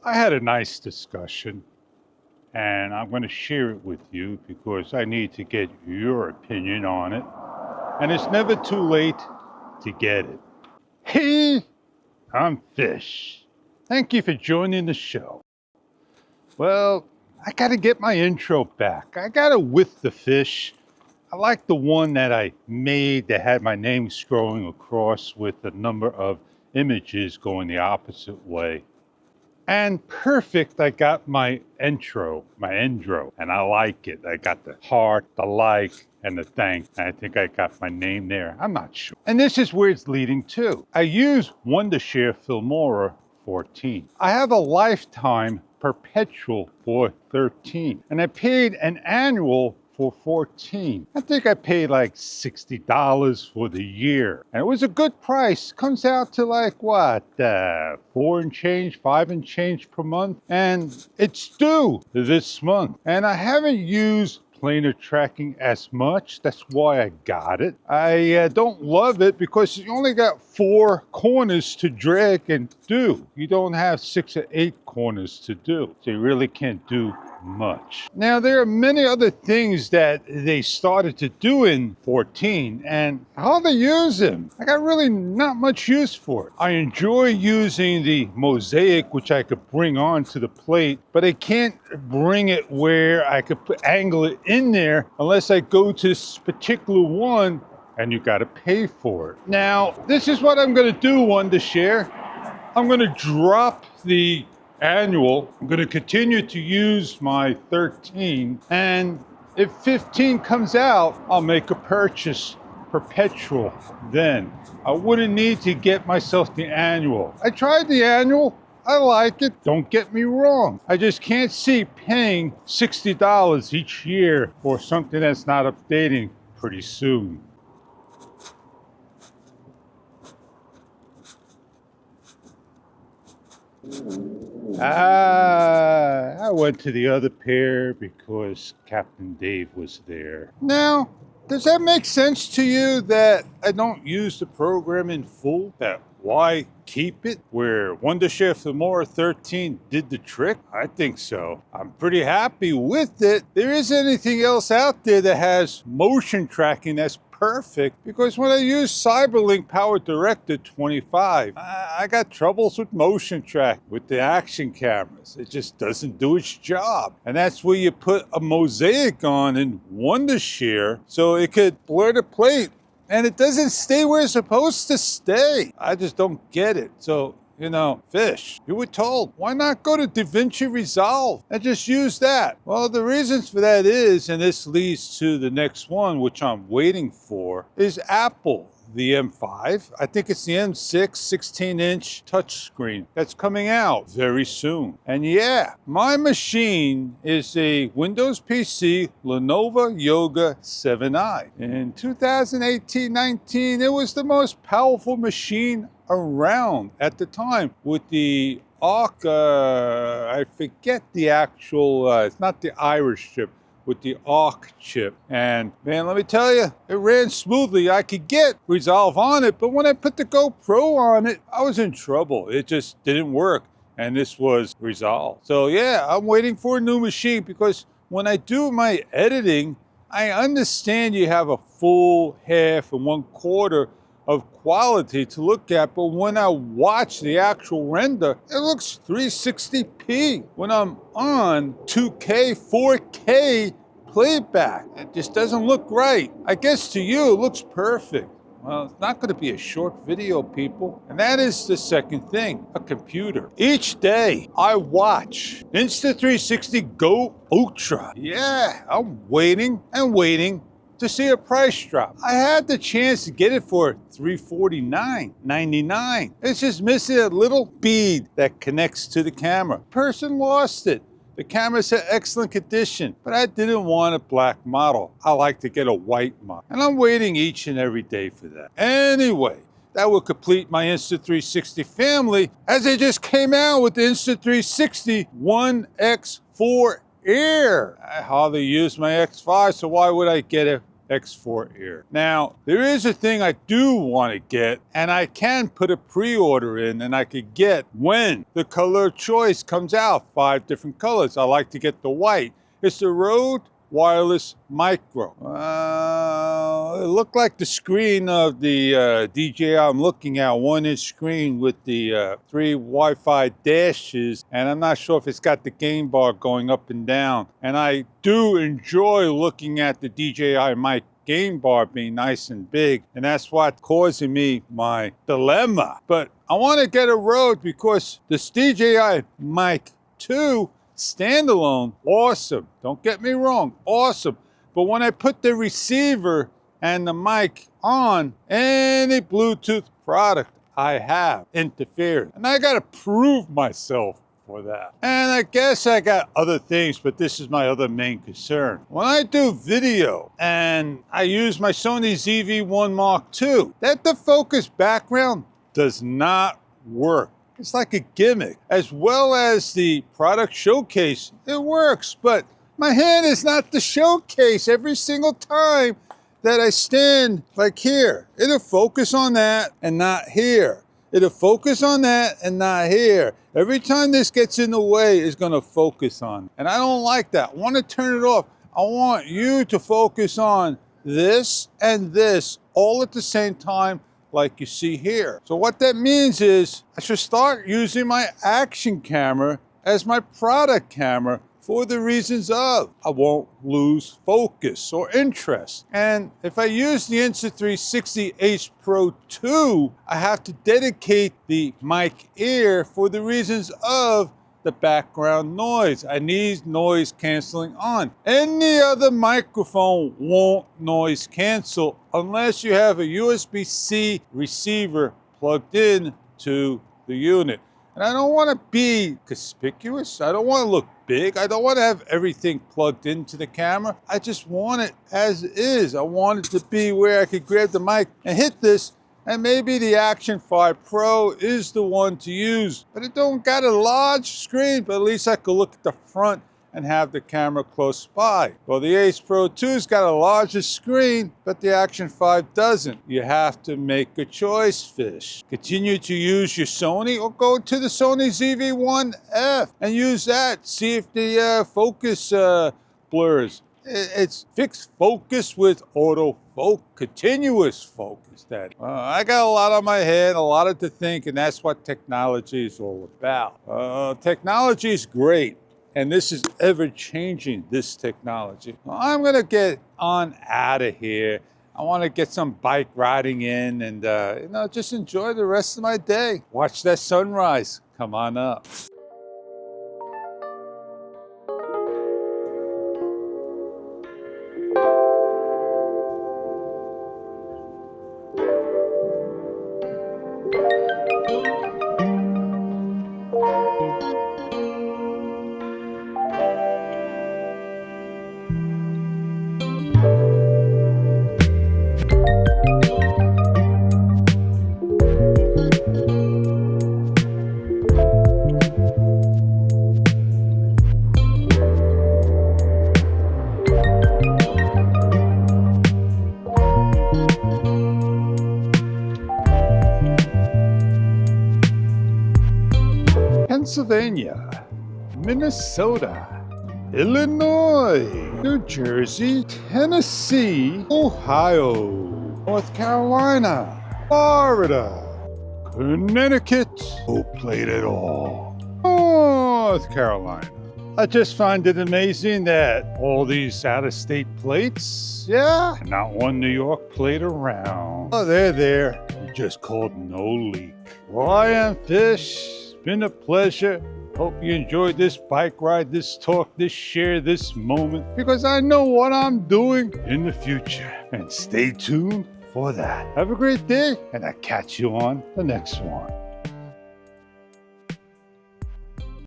I had a nice discussion, and I'm going to share it with you because I need to get your opinion on it. And it's never too late to get it. Hey, I'm Fish. Thank you for joining the show. Well, I got to get my intro back. I got to with the fish. I like the one that I made that had my name scrolling across with a number of images going the opposite way. And perfect, I got my intro, and I like it. I got the heart, the like, and the thank. And I think I got my name there. I'm not sure. And this is where it's leading to. I use Wondershare Filmora 14. I have a lifetime perpetual for 13, and I paid an annual for 14. I think I paid like $60 for the year. And it was a good price. Comes out to like what, 4 and change, 5 and change per month. And it's due this month. And I haven't used planar tracking as much. That's why I got it. I don't love it because you only got 4 corners to drag and do. You don't have 6 or 8 corners to do. So you really can't do much. Now, there are many other things that they started to do in 14, and how they use them, I got really not much use for it. I enjoy using the mosaic, which I could bring onto the plate, but I can't bring it where I could angle it in there unless I go to this particular one, and you got to pay for it. Now, this is what I'm going to do, Wondershare. I'm going to drop the annual. I'm going to continue to use my 13, and if 15 comes out, I'll make a purchase perpetual then. I wouldn't need to get myself the annual. I tried the annual. I like it, don't get me wrong. I just can't see paying $60 each year for something that's not updating pretty soon. I went to the other pair because Captain Dave was there. Now, does that make sense to you that I don't use the program in full? That why keep it where Wondershare Filmora 13 did the trick? I think so. I'm pretty happy with it. There isn't anything else out there that has motion tracking that's perfect, because when I use Cyberlink Power Director 25, I got troubles with motion track with the action cameras. It just doesn't do its job. And that's where you put a mosaic on in Wondershare so it could blur the plate and it doesn't stay where it's supposed to stay. I just don't get it. So, you know, Fish, you were told, why not go to DaVinci Resolve and just use that? Well, the reasons for that is, and this leads to the next one, which I'm waiting for, is Apple. The M5, I think it's the M6 16-inch touchscreen that's coming out very soon. And yeah, my machine is a Windows PC Lenovo Yoga 7i. In 2018-19, it was the most powerful machine around at the time with the ARC, I forget the actual, it's not the Irish chip, with the ARC chip. And man, let me tell you, it ran smoothly. I could get Resolve on it, but when I put the GoPro on it, I was in trouble. It just didn't work. And this was Resolve. So yeah, I'm waiting for a new machine because when I do my editing, I understand you have a full, half, and 1/4 of quality to look at, but when I watch the actual render, it looks 360p. When I'm on 2K, 4K playback, it just doesn't look right. I guess to you, it looks perfect. Well, it's not going to be a short video, people. And that is the second thing, a computer. Each day, I watch Insta360 Go Ultra. Yeah, I'm waiting and waiting to see a price drop. I had the chance to get it for $349.99. It's just missing a little bead that connects to the camera. Person lost it. The camera's in excellent condition, but I didn't want a black model. I like to get a white model. And I'm waiting each and every day for that. Anyway, that will complete my Insta360 family, as they just came out with the Insta360 One X4 Air. I hardly use my X5, so why would I get a X4 Air. Now, there is a thing I do want to get, and I can put a pre-order in, and I could get when the color choice comes out, 5 different colors. I like to get the white. It's the Rode Wireless Micro. It looked like the screen of the DJI I'm looking at, 1-inch screen with the 3 Wi-Fi dashes, and I'm not sure if it's got the game bar going up and down. And I do enjoy looking at the DJI mic game bar being nice and big, and that's what's causing me my dilemma. But I want to get a Rode because this DJI Mic 2 standalone, awesome. Don't get me wrong, awesome. But when I put the receiver and the mic on, any Bluetooth product I have interferes. And I got to prove myself for that. And I guess I got other things, but this is my other main concern. When I do video and I use my Sony ZV-1 Mark II, that defocus background does not work. It's like a gimmick. As well as the product showcase, it works, but my hand is not the showcase every single time that I stand like here. It'll focus on that and not here. It'll focus on that and not here. Every time this gets in the way, it's gonna focus on. And I don't like that. I wanna turn it off. I want you to focus on this and this all at the same time, like you see here. So what that means is I should start using my action camera as my product camera for the reasons of I won't lose focus or interest. And if I use the Insta360 H Pro 2, I have to dedicate the mic ear for the reasons of the background noise. I need noise canceling on. Any other microphone won't noise cancel unless you have a USB-C receiver plugged in to the unit. And I don't want to be conspicuous. I don't want to look big. I don't want to have everything plugged into the camera. I just want it as is. I want it to be where I could grab the mic and hit this, and maybe the Action 5 Pro is the one to use. But it don't got a large screen, but at least I could look at the front and have the camera close by. Well, the Ace Pro 2's got a larger screen, but the Action 5 doesn't. You have to make a choice, Fish. Continue to use your Sony or go to the Sony ZV-1F and use that. See if the focus blurs. It's fixed focus with autofocus, continuous focus. I got a lot on my head, a lot to think, and that's what technology is all about. Technology is great. And this is ever changing, this technology. Well, I'm gonna get on out of here. I wanna get some bike riding in and just enjoy the rest of my day. Watch that sunrise, come on up. Pennsylvania, Minnesota, Illinois, New Jersey, Tennessee, Ohio, North Carolina, Florida, Connecticut. Who played it all? North Carolina. I just find it amazing that all these out-of-state plates, and not one New York plate around. Oh, they're there. You just called no leak. Well, I am Fish. It's been a pleasure. Hope you enjoyed this bike ride, this talk, this share, this moment, because I know what I'm doing in the future. And stay tuned for that. Have a great day, and I'll catch you on the next one.